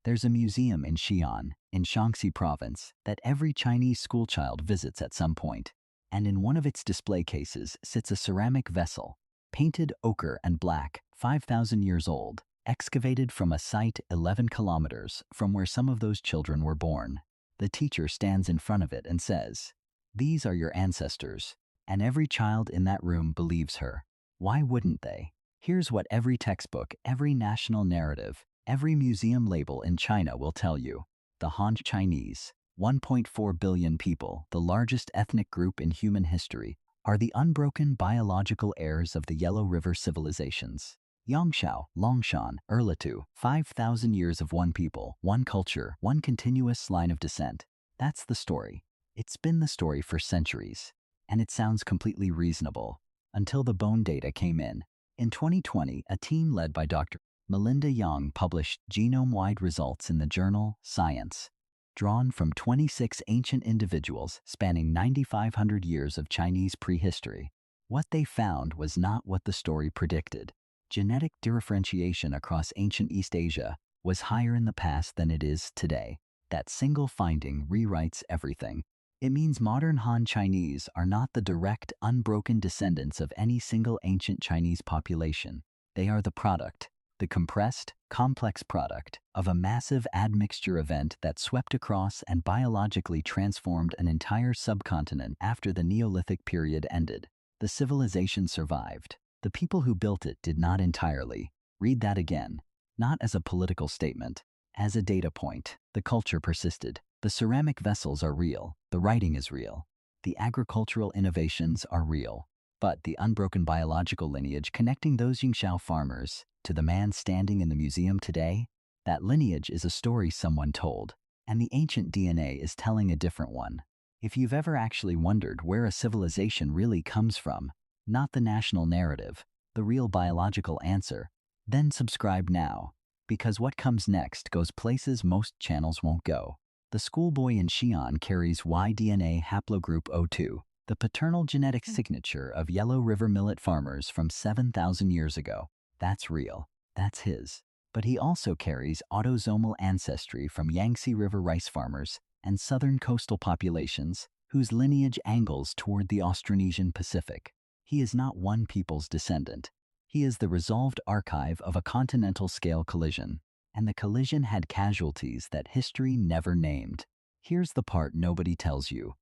There's a museum in Xi'an, in Shaanxi province, that every Chinese schoolchild visits at some point. And in one of its display cases sits a ceramic vessel, painted ochre and black, 5,000 years old, excavated from a site 11 kilometers from where some of those children were born. The teacher stands in front of it and says, "These are your ancestors." And every child in that room believes her. Why wouldn't they? Here's what every textbook, every national narrative, every museum label in China will tell you. The Han Chinese, 1.4 billion people, the largest ethnic group in human history, are the unbroken biological heirs of the Yellow River civilizations. Yangshao, Longshan, Erlitu, 5,000 years of one people, one culture, one continuous line of descent. That's the story. It's been the story for centuries. And it sounds completely reasonable, until the bone data came in. In 2020, a team led by Dr. Melinda Yang published genome-wide results in the journal Science, drawn from 26 ancient individuals spanning 9,500 years of Chinese prehistory. What they found was not what the story predicted. Genetic differentiation across ancient East Asia was higher in the past than it is today. That single finding rewrites everything. It means modern Han Chinese are not the direct, unbroken descendants of any single ancient Chinese population. They are the product, the compressed, complex product, of a massive admixture event that swept across and biologically transformed an entire subcontinent after the Neolithic period ended. The civilization survived. The people who built it did not entirely. Read that again. Not as a political statement, as a data point. The culture persisted. The ceramic vessels are real. The writing is real. The agricultural innovations are real. But the unbroken biological lineage connecting those Yingxiao farmers to the man standing in the museum today, that lineage is a story someone told, and the ancient DNA is telling a different one. If you've ever actually wondered where a civilization really comes from, not the national narrative, the real biological answer, then subscribe now, because what comes next goes places most channels won't go. The schoolboy in Xi'an carries Y-DNA haplogroup O2, the paternal genetic signature of Yellow River millet farmers from 7,000 years ago. That's real. That's his. But he also carries autosomal ancestry from Yangtze River rice farmers and southern coastal populations whose lineage angles toward the Austronesian Pacific. He is not one people's descendant. He is the resolved archive of a continental-scale collision. And the collision had casualties that history never named. Here's the part nobody tells you.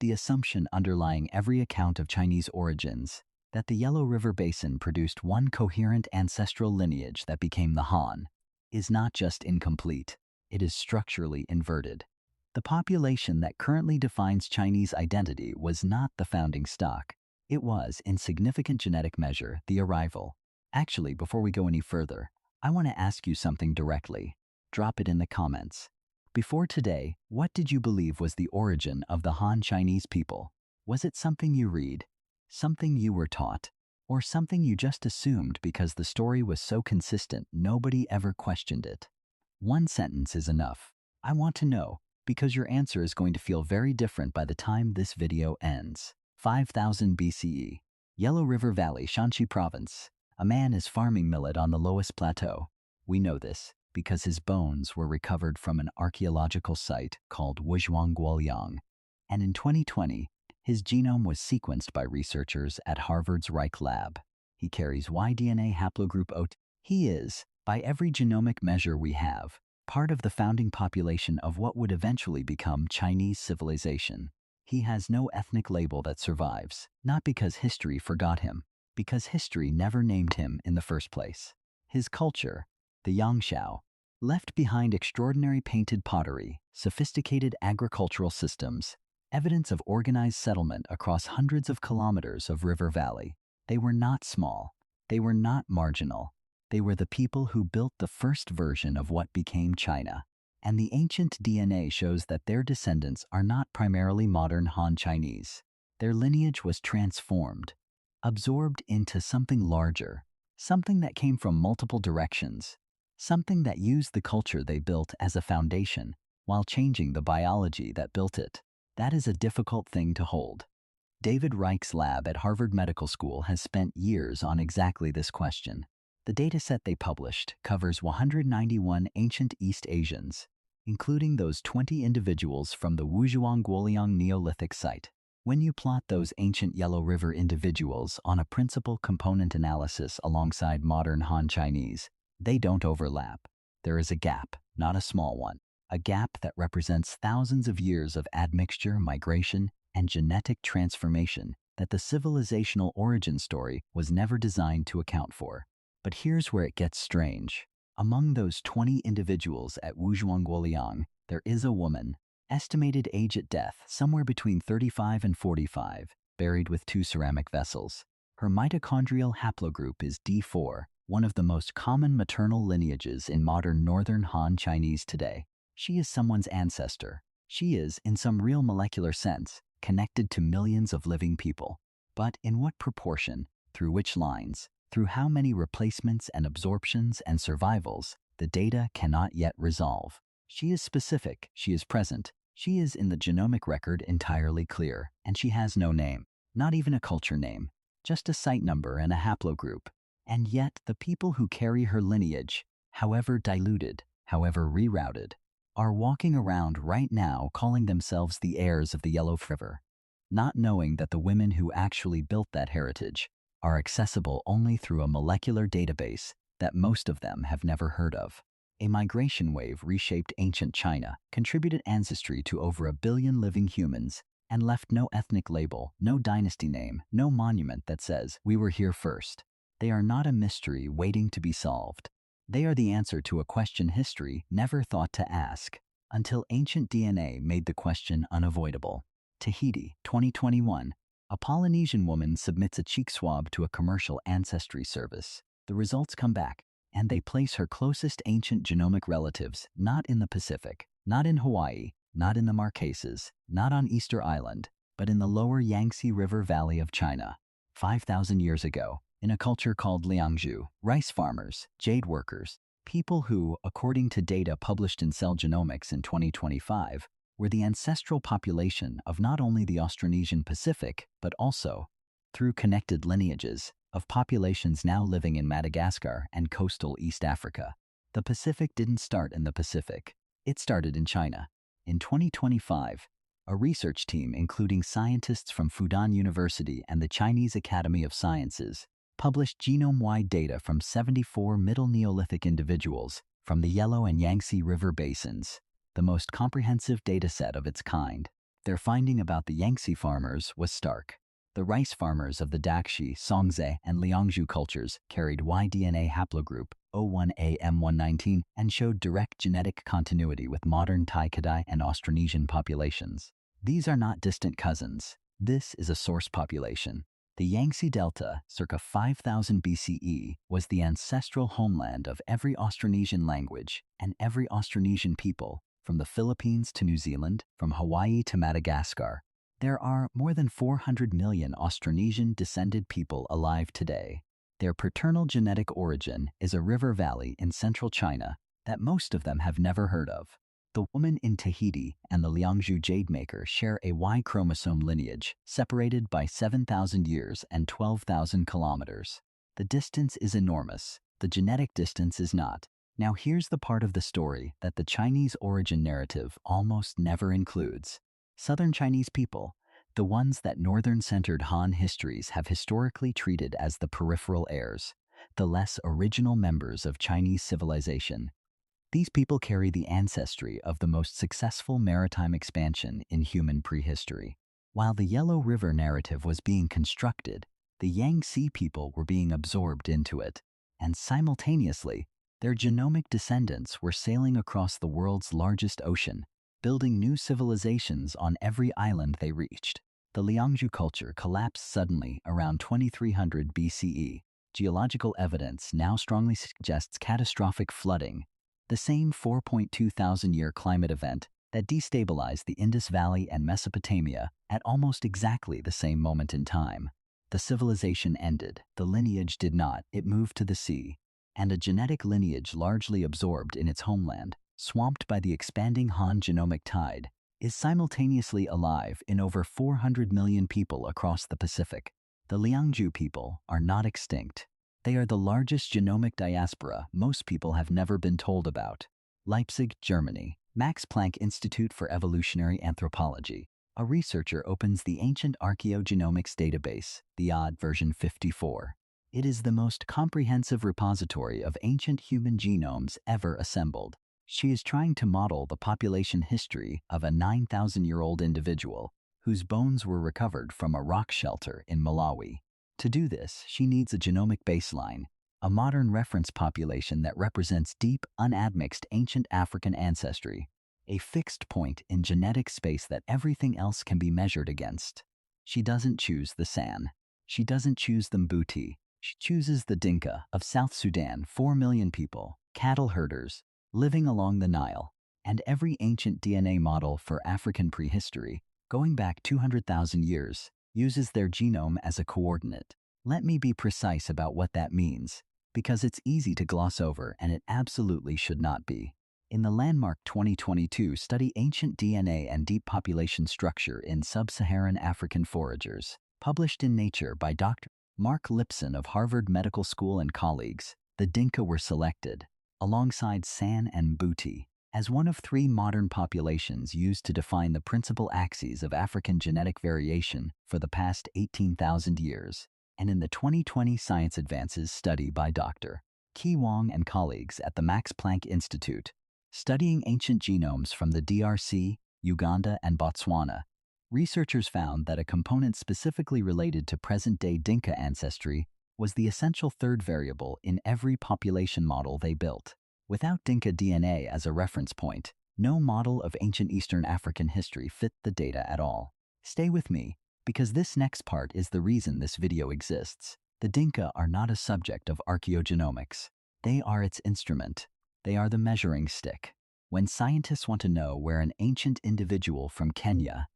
The assumption underlying every account of Chinese origins, that the Yellow River Basin produced one coherent ancestral lineage that became the Han, is not just incomplete, it is structurally inverted. The population that currently defines Chinese identity was not the founding stock. It was, in significant genetic measure, the arrival. Actually, before we go any further, I want to ask you something directly. Drop it in the comments. Before today, what did you believe was the origin of the Han Chinese people? Was it something you read, something you were taught, or something you just assumed because the story was so consistent nobody ever questioned it? One sentence is enough. I want to know, because your answer is going to feel very different by the time this video ends. 5000 BCE, Yellow River Valley, Shaanxi Province. A man is farming millet on the Loess Plateau. We know this because his bones were recovered from an archaeological site called Wuzhuangguoyang. And in 2020, his genome was sequenced by researchers at Harvard's Reich Lab. He carries Y-DNA haplogroup O. He is, by every genomic measure we have, part of the founding population of what would eventually become Chinese civilization. He has no ethnic label that survives, not because history forgot him, because history never named him in the first place. His culture, the Yangshao, left behind extraordinary painted pottery, sophisticated agricultural systems, evidence of organized settlement across hundreds of kilometers of river valley. They were not small. They were not marginal. They were the people who built the first version of what became China. And the ancient DNA shows that their descendants are not primarily modern Han Chinese. Their lineage was transformed, absorbed into something larger, something that came from multiple directions, something that used the culture they built as a foundation while changing the biology that built it. That is a difficult thing to hold. David Reich's lab at Harvard Medical School has spent years on exactly this question. The dataset they published covers 191 ancient East Asians, including those 20 individuals from the Wuzhuang-Guoliang Neolithic site. When you plot those ancient Yellow River individuals on a principal component analysis alongside modern Han Chinese, they don't overlap. There is a gap, not a small one. A gap that represents thousands of years of admixture, migration, and genetic transformation that the civilizational origin story was never designed to account for. But here's where it gets strange. Among those 20 individuals at Wuzhuang-Guoliang, there is a woman, estimated age at death somewhere between 35 and 45, buried with 2 ceramic vessels. Her mitochondrial haplogroup is D4, one of the most common maternal lineages in modern northern Han Chinese today. She is someone's ancestor. She is, in some real molecular sense, connected to millions of living people. But in what proportion, through which lines, through how many replacements and absorptions and survivals, the data cannot yet resolve. She is specific, she is present, she is in the genomic record entirely clear, and she has no name, not even a culture name, just a site number and a haplogroup. And yet the people who carry her lineage, however diluted, however rerouted, are walking around right now calling themselves the heirs of the Yellow River, not knowing that the women who actually built that heritage are accessible only through a molecular database that most of them have never heard of. A migration wave reshaped ancient China, contributed ancestry to over 1 billion living humans, and left no ethnic label, no dynasty name, no monument that says, "We were here first." They are not a mystery waiting to be solved. They are the answer to a question history never thought to ask, until ancient DNA made the question unavoidable. Tahiti, 2021. A Polynesian woman submits a cheek swab to a commercial ancestry service. The results come back, and they place her closest ancient genomic relatives not in the Pacific, not in Hawaii, not in the Marquesas, not on Easter Island, but in the lower Yangtze River Valley of China. 5,000 years ago, in a culture called Liangzhu, rice farmers, jade workers, people who, according to data published in Cell Genomics in 2025, were the ancestral population of not only the Austronesian Pacific, but also, through connected lineages, of populations now living in Madagascar and coastal East Africa. The Pacific didn't start in the Pacific. It started in China. In 2025, a research team including scientists from Fudan University and the Chinese Academy of Sciences published genome-wide data from 74 Middle Neolithic individuals from the Yellow and Yangtze River basins, the most comprehensive dataset of its kind. Their finding about the Yangtze farmers was stark. The rice farmers of the Daxi, Songze, and Liangzhu cultures carried Y-DNA haplogroup 01AM119 and showed direct genetic continuity with modern Tai-Kadai and Austronesian populations. These are not distant cousins. This is a source population. The Yangtze Delta, circa 5000 BCE, was the ancestral homeland of every Austronesian language and every Austronesian people, from the Philippines to New Zealand, from Hawaii to Madagascar. There are more than 400 million Austronesian-descended people alive today. Their paternal genetic origin is a river valley in central China that most of them have never heard of. The woman in Tahiti and the Liangzhu jade maker share a Y chromosome lineage separated by 7,000 years and 12,000 kilometers. The distance is enormous. The genetic distance is not. Now here's the part of the story that the Chinese origin narrative almost never includes. Southern Chinese people, the ones that northern-centered Han histories have historically treated as the peripheral heirs, the less original members of Chinese civilization. These people carry the ancestry of the most successful maritime expansion in human prehistory. While the Yellow River narrative was being constructed, the Yangtze people were being absorbed into it, and simultaneously, their genomic descendants were sailing across the world's largest ocean, building new civilizations on every island they reached. The Liangzhu culture collapsed suddenly around 2300 BCE. Geological evidence now strongly suggests catastrophic flooding, the same 4.2 thousand year climate event that destabilized the Indus Valley and Mesopotamia at almost exactly the same moment in time. The civilization ended, the lineage did not, it moved to the sea, and a genetic lineage largely absorbed in its homeland, swamped by the expanding Han genomic tide, is simultaneously alive in over 400 million people across the Pacific. The Liangzhu people are not extinct. They are the largest genomic diaspora most people have never been told about. Leipzig, Germany. Max Planck Institute for Evolutionary Anthropology. A researcher opens the ancient archaeogenomics database, the ODD version 54. It is the most comprehensive repository of ancient human genomes ever assembled. She is trying to model the population history of a 9,000-year-old individual whose bones were recovered from a rock shelter in Malawi. To do this, she needs a genomic baseline, a modern reference population that represents deep, unadmixed ancient African ancestry, a fixed point in genetic space that everything else can be measured against. She doesn't choose the San. She doesn't choose the Mbuti. She chooses the Dinka of South Sudan, 4 million people, cattle herders, living along the Nile, and every ancient DNA model for African prehistory, going back 200,000 years, uses their genome as a coordinate. Let me be precise about what that means, because it's easy to gloss over and it absolutely should not be. In the landmark 2022 study Ancient DNA and Deep Population Structure in Sub-Saharan African Foragers, published in Nature by Dr. Mark Lipson of Harvard Medical School and colleagues, the Dinka were selected, alongside San and Mbuti, as one of 3 modern populations used to define the principal axes of African genetic variation for the past 18,000 years, and in the 2020 Science Advances study by Dr. Ki Wong and colleagues at the Max Planck Institute, studying ancient genomes from the DRC, Uganda, and Botswana, researchers found that a component specifically related to present-day Dinka ancestry was the essential third variable in every population model they built. Without Dinka DNA as a reference point, no model of ancient Eastern African history fit the data at all. Stay with me, because this next part is the reason this video exists. The Dinka are not a subject of archaeogenomics. They are its instrument. They are the measuring stick. When scientists want to know where an ancient individual from Kenya,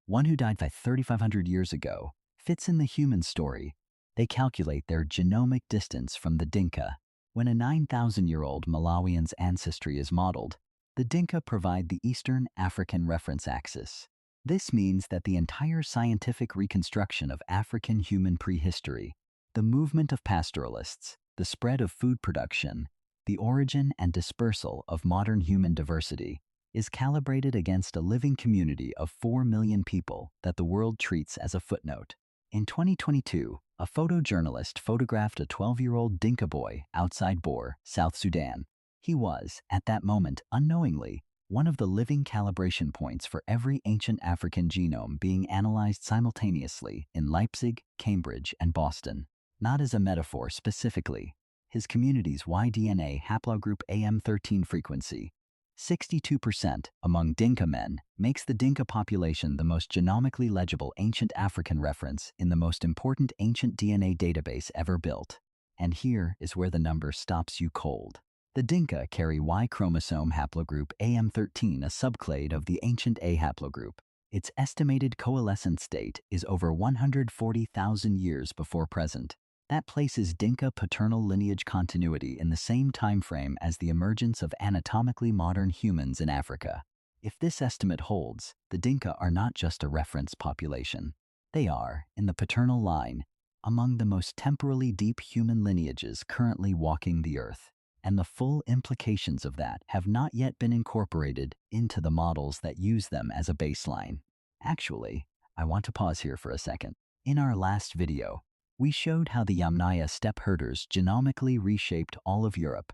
one who died 3,500 years ago, fits in the human story, they calculate their genomic distance from the Dinka. When a 9,000-year-old Malawian's ancestry is modeled, the Dinka provide the Eastern African reference axis. This means that the entire scientific reconstruction of African human prehistory, the movement of pastoralists, the spread of food production, the origin and dispersal of modern human diversity, is calibrated against a living community of 4 million people that the world treats as a footnote. In 2022, a photojournalist photographed a 12-year-old Dinka boy outside Bor, South Sudan. He was, at that moment, unknowingly, one of the living calibration points for every ancient African genome being analyzed simultaneously in Leipzig, Cambridge, and Boston. Not as a metaphor specifically, his community's Y-DNA haplogroup AM13 frequency, 62% among Dinka men, makes the Dinka population the most genomically legible ancient African reference in the most important ancient DNA database ever built. And here is where the number stops you cold. The Dinka carry Y chromosome haplogroup AM13, a subclade of the ancient A haplogroup. Its estimated coalescence date is over 140,000 years before present. That places Dinka paternal lineage continuity in the same time frame as the emergence of anatomically modern humans in Africa. If this estimate holds, the Dinka are not just a reference population. They are, in the paternal line, among the most temporally deep human lineages currently walking the earth, and the full implications of that have not yet been incorporated into the models that use them as a baseline. Actually, I want to pause here for a second. In our last video, we showed how the Yamnaya steppe herders genomically reshaped all of Europe,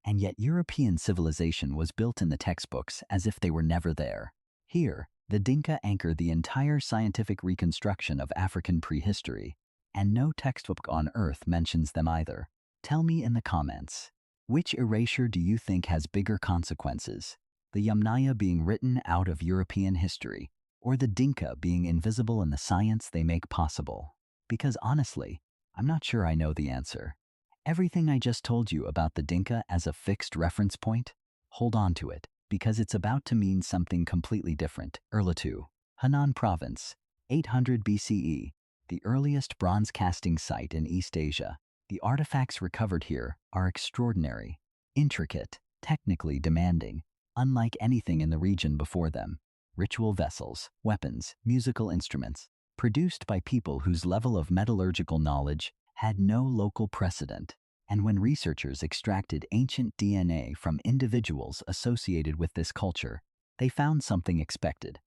and yet European civilization was built in the textbooks as if they were never there. Here, the Dinka anchor the entire scientific reconstruction of African prehistory, and no textbook on Earth mentions them either. Tell me in the comments, which erasure do you think has bigger consequences? The Yamnaya being written out of European history, or the Dinka being invisible in the science they make possible? Because honestly, I'm not sure I know the answer. Everything I just told you about the Dinka as a fixed reference point, hold on to it, because it's about to mean something completely different. Erlitou, Henan Province, 800 BCE, the earliest bronze casting site in East Asia. The artifacts recovered here are extraordinary, intricate, technically demanding, unlike anything in the region before them. Ritual vessels, weapons, musical instruments, produced by people whose level of metallurgical knowledge had no local precedent, and when researchers extracted ancient DNA from individuals associated with this culture, they found something expected: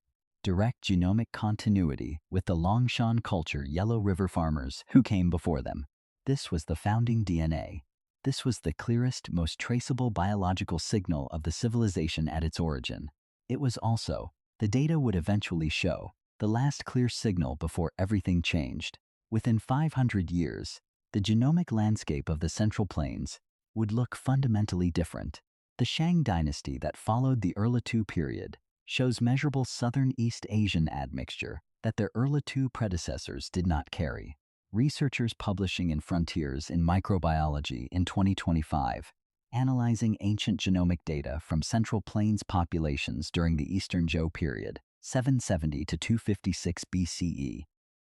direct genomic continuity with the Liangzhu culture Yellow River farmers who came before them. This was the founding DNA. This was the clearest, most traceable biological signal of the civilization at its origin. It was also, the data would eventually show, the last clear signal before everything changed. Within 500 years, the genomic landscape of the Central Plains would look fundamentally different. The Shang dynasty that followed the Erlitou period shows measurable southern East Asian admixture that their Erlitou predecessors did not carry. Researchers publishing in Frontiers in Microbiology in 2025, analyzing ancient genomic data from Central Plains populations during the Eastern Zhou period, 770 to 256 BCE,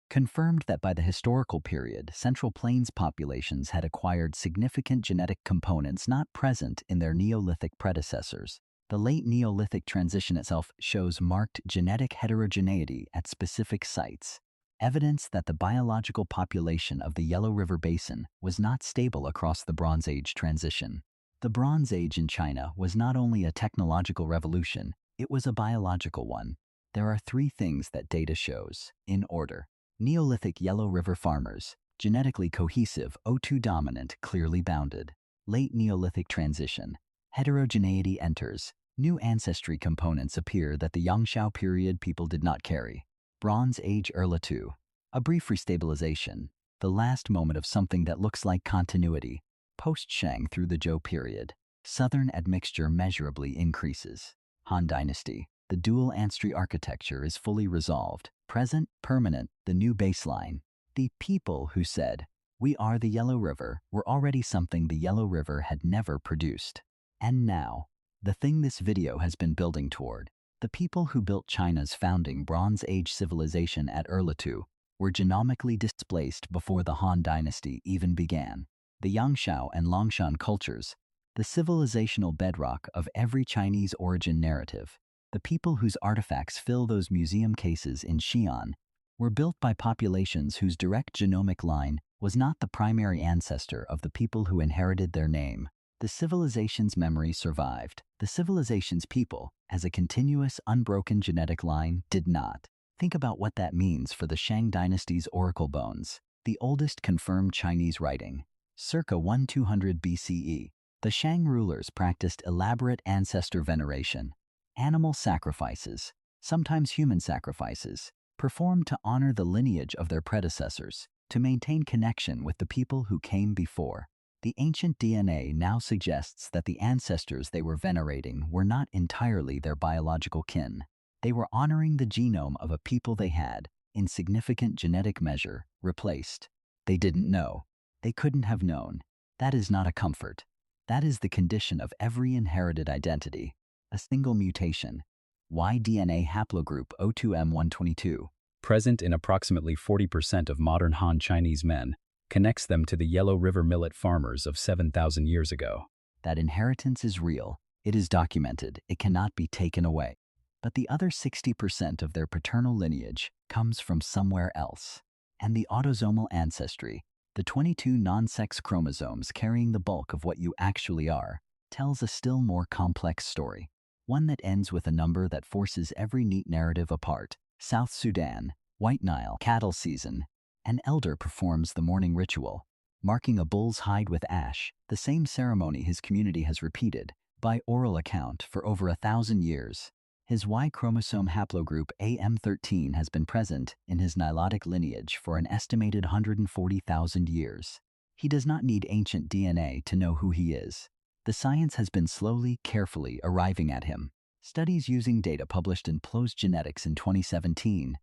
confirmed that by the historical period, Central Plains populations had acquired significant genetic components not present in their Neolithic predecessors. The late Neolithic transition itself shows marked genetic heterogeneity at specific sites, evidence that the biological population of the Yellow River Basin was not stable across the Bronze Age transition. The Bronze Age in China was not only a technological revolution, it was a biological one. There are three things that data shows, in order. Neolithic Yellow River farmers, genetically cohesive, O2 dominant, clearly bounded. Late Neolithic transition, heterogeneity enters, new ancestry components appear that the Yangshao period people did not carry. Bronze Age Erlitou, a brief restabilization, the last moment of something that looks like continuity. Post-Shang through the Zhou period, southern admixture measurably increases. Han Dynasty, the dual ancestry architecture is fully resolved. Present, permanent, the new baseline. The people who said, "We are the Yellow River," were already something the Yellow River had never produced. And now, the thing this video has been building toward, the people who built China's founding Bronze Age civilization at Erlitou were genomically displaced before the Han Dynasty even began. The Yangshao and Longshan cultures, the civilizational bedrock of every Chinese origin narrative, the people whose artifacts fill those museum cases in Xi'an, were built by populations whose direct genomic line was not the primary ancestor of the people who inherited their name. The civilization's memory survived. The civilization's people, as a continuous, unbroken genetic line, did not. Think about what that means for the Shang dynasty's oracle bones, the oldest confirmed Chinese writing. Circa 1200 BCE, the Shang rulers practiced elaborate ancestor veneration. Animal sacrifices, sometimes human sacrifices, performed to honor the lineage of their predecessors, to maintain connection with the people who came before. The ancient DNA now suggests that the ancestors they were venerating were not entirely their biological kin. They were honoring the genome of a people they had, in significant genetic measure, replaced. They didn't know. They couldn't have known. That is not a comfort. That is the condition of every inherited identity. A single mutation, Y-DNA haplogroup O2M122, present in approximately 40% of modern Han Chinese men, connects them to the Yellow River millet farmers of 7,000 years ago. That inheritance is real, it is documented, it cannot be taken away. But the other 60% of their paternal lineage comes from somewhere else. And the autosomal ancestry, the 22 non-sex chromosomes carrying the bulk of what you actually are, tells a still more complex story. One that ends with a number that forces every neat narrative apart. South Sudan, White Nile, cattle season. An elder performs the morning ritual, marking a bull's hide with ash, the same ceremony his community has repeated, by oral account, for over 1,000 years. His Y chromosome haplogroup AM13 has been present in his Nilotic lineage for an estimated 140,000 years. He does not need ancient DNA to know who he is. The science has been slowly, carefully arriving at him. Studies using data published in PLOS Genetics in 2017,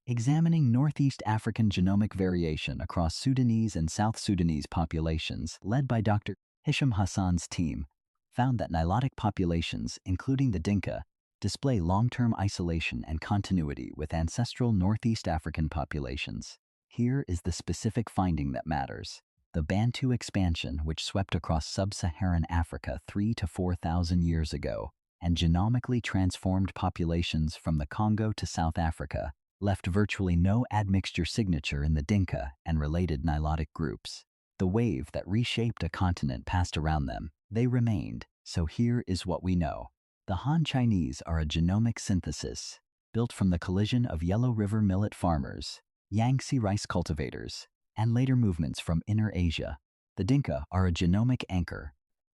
examining Northeast African genomic variation across Sudanese and South Sudanese populations, led by Dr. Hisham Hassan's team, found that Nilotic populations, including the Dinka, display long-term isolation and continuity with ancestral Northeast African populations. Here is the specific finding that matters. The Bantu expansion, which swept across sub-Saharan Africa 3,000 to 4,000 years ago, and genomically transformed populations from the Congo to South Africa, left virtually no admixture signature in the Dinka and related Nilotic groups. The wave that reshaped a continent passed around them. They remained. So here is what we know. The Han Chinese are a genomic synthesis, built from the collision of Yellow River millet farmers, Yangtze rice cultivators, and later movements from Inner Asia. The Dinka are a genomic anchor,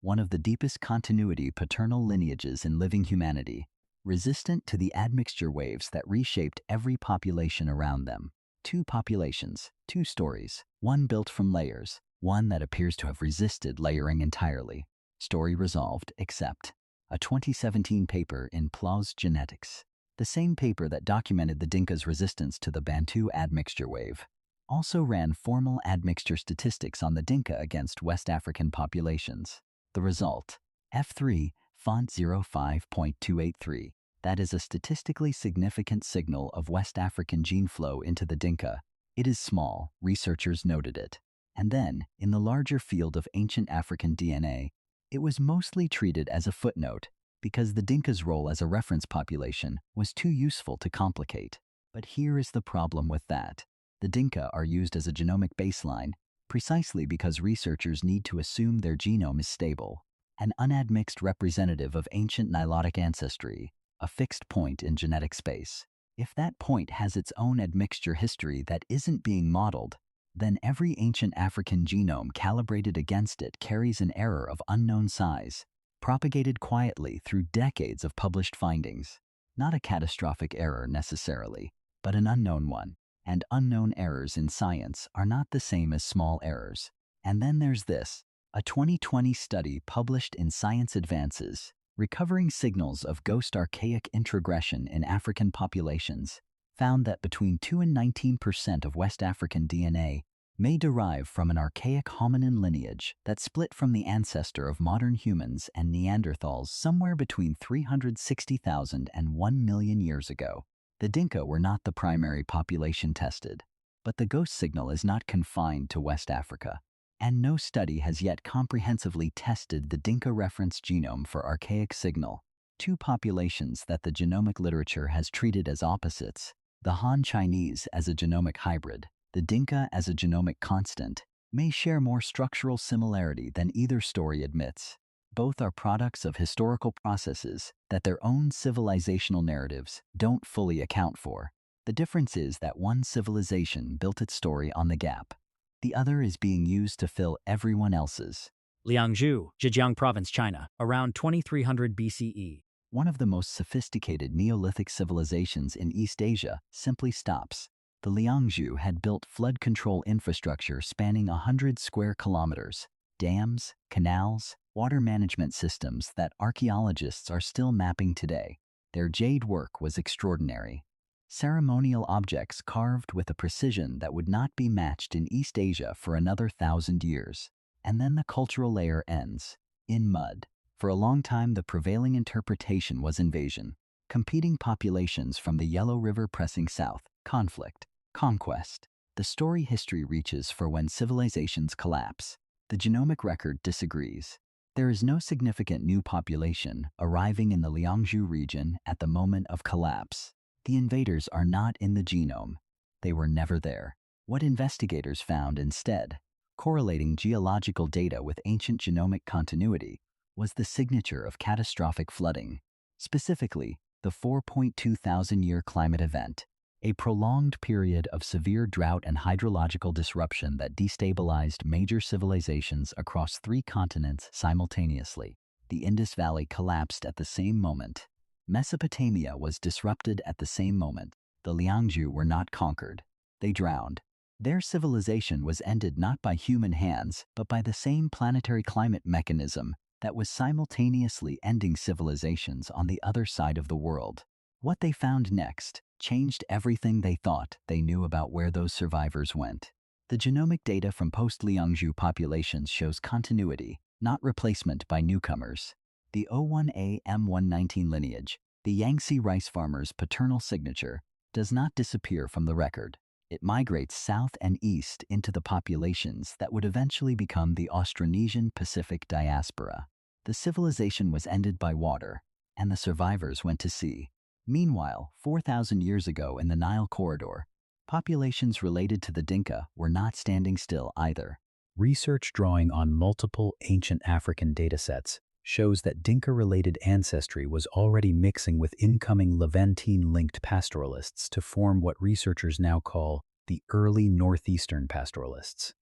one of the deepest continuity paternal lineages in living humanity, resistant to the admixture waves that reshaped every population around them. Two populations, two stories, one built from layers, one that appears to have resisted layering entirely. Story resolved, except a 2017 paper in PLOS Genetics, the same paper that documented the Dinka's resistance to the Bantu admixture wave, also ran formal admixture statistics on the Dinka against West African populations. The result, F3, font 05.283. That is a statistically significant signal of West African gene flow into the Dinka. It is small, researchers noted it. And then, in the larger field of ancient African DNA, it was mostly treated as a footnote because the Dinka's role as a reference population was too useful to complicate. But here is the problem with that. The Dinka are used as a genomic baseline precisely because researchers need to assume their genome is stable, an unadmixed representative of ancient Nilotic ancestry, a fixed point in genetic space. If that point has its own admixture history that isn't being modeled, then every ancient African genome calibrated against it carries an error of unknown size, propagated quietly through decades of published findings. Not a catastrophic error necessarily, but an unknown one. And unknown errors in science are not the same as small errors. And then there's this, a 2020 study published in Science Advances, recovering signals of ghost archaic introgression in African populations, found that between 2 and 19% of West African DNA may derive from an archaic hominin lineage that split from the ancestor of modern humans and Neanderthals somewhere between 360,000 and 1 million years ago. The Dinka were not the primary population tested, but the ghost signal is not confined to West Africa, and no study has yet comprehensively tested the Dinka reference genome for archaic signal, two populations that the genomic literature has treated as opposites, the Han Chinese as a genomic hybrid, the Dinka as a genomic constant, may share more structural similarity than either story admits. Both are products of historical processes that their own civilizational narratives don't fully account for. The difference is that one civilization built its story on the gap. The other is being used to fill everyone else's. Liangzhu, Zhejiang Province, China, around 2300 BCE. One of the most sophisticated Neolithic civilizations in East Asia simply stops. The Liangzhu had built flood control infrastructure spanning 100 square kilometers, dams, canals, water management systems that archaeologists are still mapping today. Their jade work was extraordinary. Ceremonial objects carved with a precision that would not be matched in East Asia for another 1,000 years. And then the cultural layer ends, in mud. For a long time, the prevailing interpretation was invasion, competing populations from the Yellow River pressing south, conflict, conquest. The story history reaches for when civilizations collapse. The genomic record disagrees. There is no significant new population arriving in the Liangzhu region at the moment of collapse. The invaders are not in the genome. They were never there. What investigators found instead, correlating geological data with ancient genomic continuity, was the signature of catastrophic flooding, specifically the 4.2 thousand-year climate event, a prolonged period of severe drought and hydrological disruption that destabilized major civilizations across 3 continents simultaneously. The Indus Valley collapsed at the same moment. Mesopotamia was disrupted at the same moment. The Liangzhu were not conquered. They drowned. Their civilization was ended not by human hands, but by the same planetary climate mechanism that was simultaneously ending civilizations on the other side of the world. What they found next changed everything they thought they knew about where those survivors went. The genomic data from post-Liangzhu populations shows continuity, not replacement by newcomers. The O1A M119 lineage, the Yangtze rice farmer's paternal signature, does not disappear from the record. It migrates south and east into the populations that would eventually become the Austronesian Pacific diaspora. The civilization was ended by water, and the survivors went to sea. Meanwhile, 4,000 years ago in the Nile corridor, populations related to the Dinka were not standing still either. Research drawing on multiple ancient African datasets shows that Dinka-related ancestry was already mixing with incoming Levantine-linked pastoralists to form what researchers now call the early northeastern pastoralists,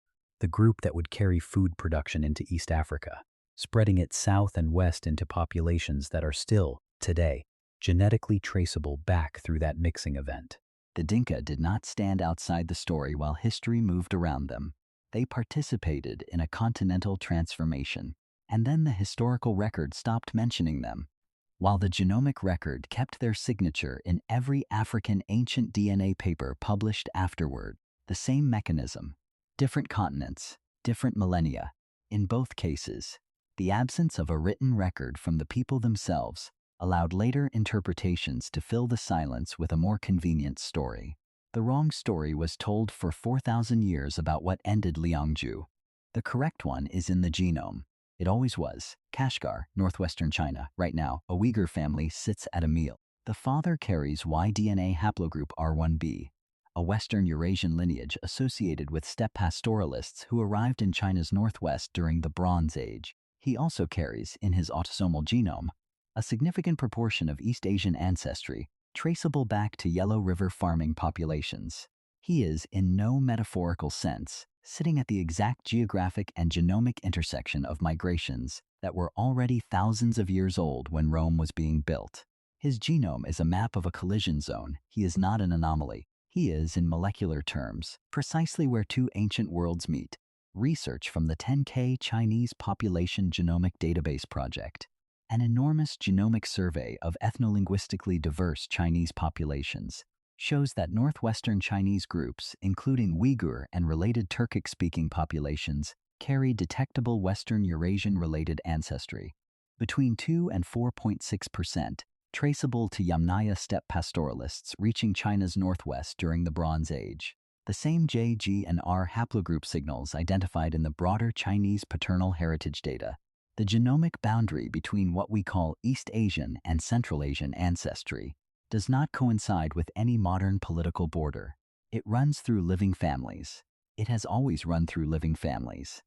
the group that would carry food production into East Africa, spreading it south and west into populations that are still, today, genetically traceable back through that mixing event. The Dinka did not stand outside the story while history moved around them. They participated in a continental transformation, and then the historical record stopped mentioning them, while the genomic record kept their signature in every African ancient DNA paper published afterward. The same mechanism, different continents, different millennia. In both cases, the absence of a written record from the people themselves allowed later interpretations to fill the silence with a more convenient story. The wrong story was told for 4,000 years about what ended Liangzhu. The correct one is in the genome. It always was. Kashgar, northwestern China. Right now, a Uyghur family sits at a meal. The father carries Y-DNA haplogroup R1b, a Western Eurasian lineage associated with steppe pastoralists who arrived in China's northwest during the Bronze Age. He also carries, in his autosomal genome, a significant proportion of East Asian ancestry, traceable back to Yellow River farming populations. He is, in no metaphorical sense, sitting at the exact geographic and genomic intersection of migrations that were already thousands of years old when Rome was being built. His genome is a map of a collision zone. He is not an anomaly. He is, in molecular terms, precisely where two ancient worlds meet. Research from the 10K Chinese Population Genomic Database Project, an enormous genomic survey of ethnolinguistically diverse Chinese populations, shows that northwestern Chinese groups, including Uyghur and related Turkic-speaking populations, carry detectable Western Eurasian-related ancestry, between 2 and 4.6%, traceable to Yamnaya steppe pastoralists reaching China's northwest during the Bronze Age. The same J, G, and R haplogroup signals identified in the broader Chinese paternal heritage data. The genomic boundary between what we call East Asian and Central Asian ancestry does not coincide with any modern political border. It runs through living families. It has always run through living families.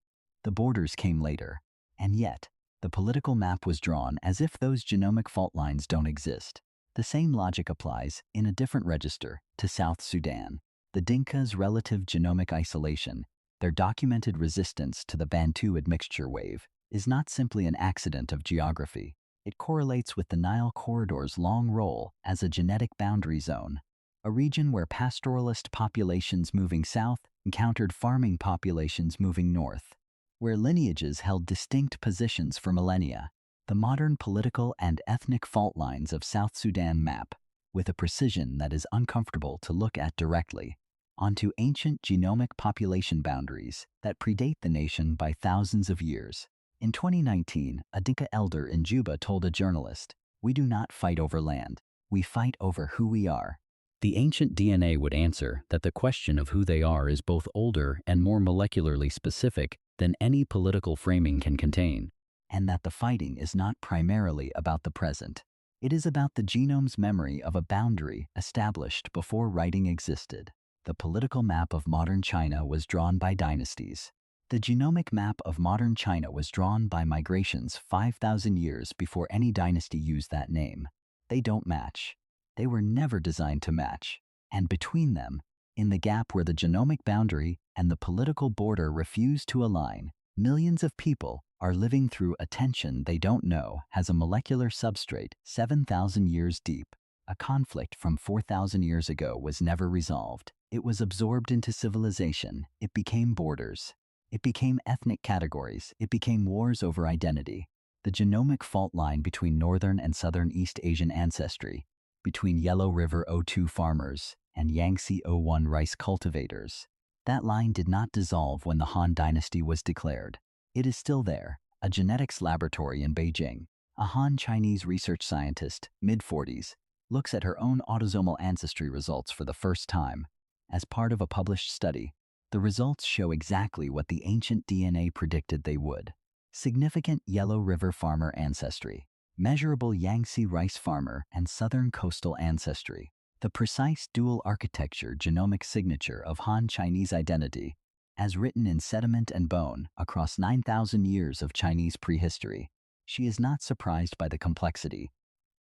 The borders came later, and yet, the political map was drawn as if those genomic fault lines don't exist. The same logic applies, in a different register, to South Sudan. The Dinka's relative genomic isolation, their documented resistance to the Bantu admixture wave, is not simply an accident of geography. It correlates with the Nile corridor's long role as a genetic boundary zone, a region where pastoralist populations moving south encountered farming populations moving north, where lineages held distinct positions for millennia. The modern political and ethnic fault lines of South Sudan map, with a precision that is uncomfortable to look at directly, onto ancient genomic population boundaries that predate the nation by thousands of years. In 2019, a Dinka elder in Juba told a journalist, "We do not fight over land, we fight over who we are." The ancient DNA would answer that the question of who they are is both older and more molecularly specific than any political framing can contain, and that the fighting is not primarily about the present. It is about the genome's memory of a boundary established before writing existed. The political map of modern China was drawn by dynasties. The genomic map of modern China was drawn by migrations 5,000 years before any dynasty used that name. They don't match. They were never designed to match. And between them, in the gap where the genomic boundary and the political border refuse to align, millions of people are living through a tension they don't know has a molecular substrate 7,000 years deep. A conflict from 4,000 years ago was never resolved. It was absorbed into civilization. It became borders. It became ethnic categories. It became wars over identity. The genomic fault line between northern and southern East Asian ancestry, between Yellow River O2 farmers and Yangtze O1 rice cultivators, that line did not dissolve when the Han Dynasty was declared. It is still there, a genetics laboratory in Beijing. A Han Chinese research scientist, mid-40s, looks at her own autosomal ancestry results for the first time. As part of a published study, the results show exactly what the ancient DNA predicted they would. Significant Yellow River farmer ancestry. measurable Yangtze rice farmer and southern coastal ancestry. The precise dual architecture genomic signature of Han Chinese identity, as written in sediment and bone across 9,000 years of Chinese prehistory. She is not surprised by the complexity.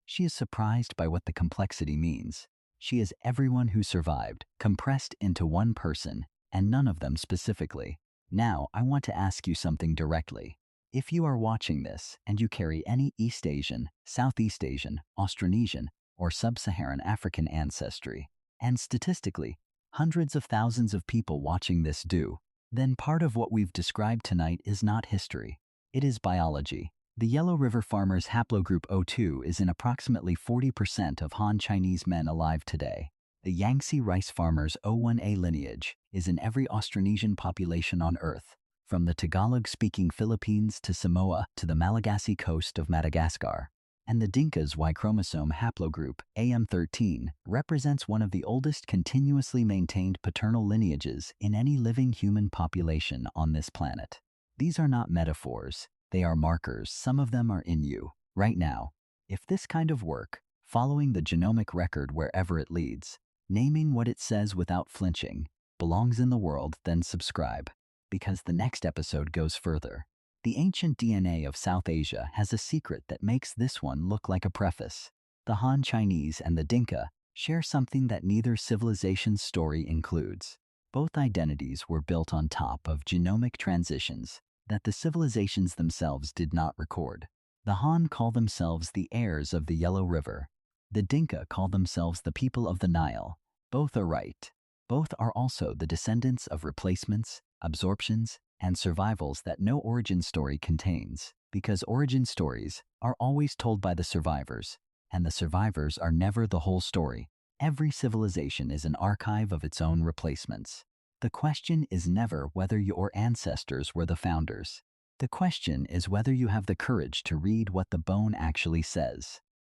She is surprised by what the complexity means. She is everyone who survived, compressed into one person, and none of them specifically. Now, I want to ask you something directly. If you are watching this and you carry any East Asian, Southeast Asian, Austronesian, or Sub-Saharan African ancestry, and statistically, hundreds of thousands of people watching this do, then part of what we've described tonight is not history. It is biology. The Yellow River farmers' haplogroup O2 is in approximately 40% of Han Chinese men alive today. The Yangtze rice farmers' O1A lineage is in every Austronesian population on Earth, from the Tagalog-speaking Philippines to Samoa to the Malagasy coast of Madagascar. And the Dinka's Y chromosome haplogroup, AM13, represents one of the oldest continuously maintained paternal lineages in any living human population on this planet. These are not metaphors, they are markers. Some of them are in you, right now. If this kind of work, following the genomic record wherever it leads, naming what it says without flinching, belongs in the world, then subscribe, because the next episode goes further. The ancient DNA of South Asia has a secret that makes this one look like a preface. The Han Chinese and the Dinka share something that neither civilization's story includes. Both identities were built on top of genomic transitions that the civilizations themselves did not record. The Han call themselves the heirs of the Yellow River. The Dinka call themselves the people of the Nile. Both are right. Both are also the descendants of replacements, absorptions, and survivals that no origin story contains, because origin stories are always told by the survivors, and the survivors are never the whole story. Every civilization is an archive of its own replacements. The question is never whether your ancestors were the founders. The question is whether you have the courage to read what the bone actually says.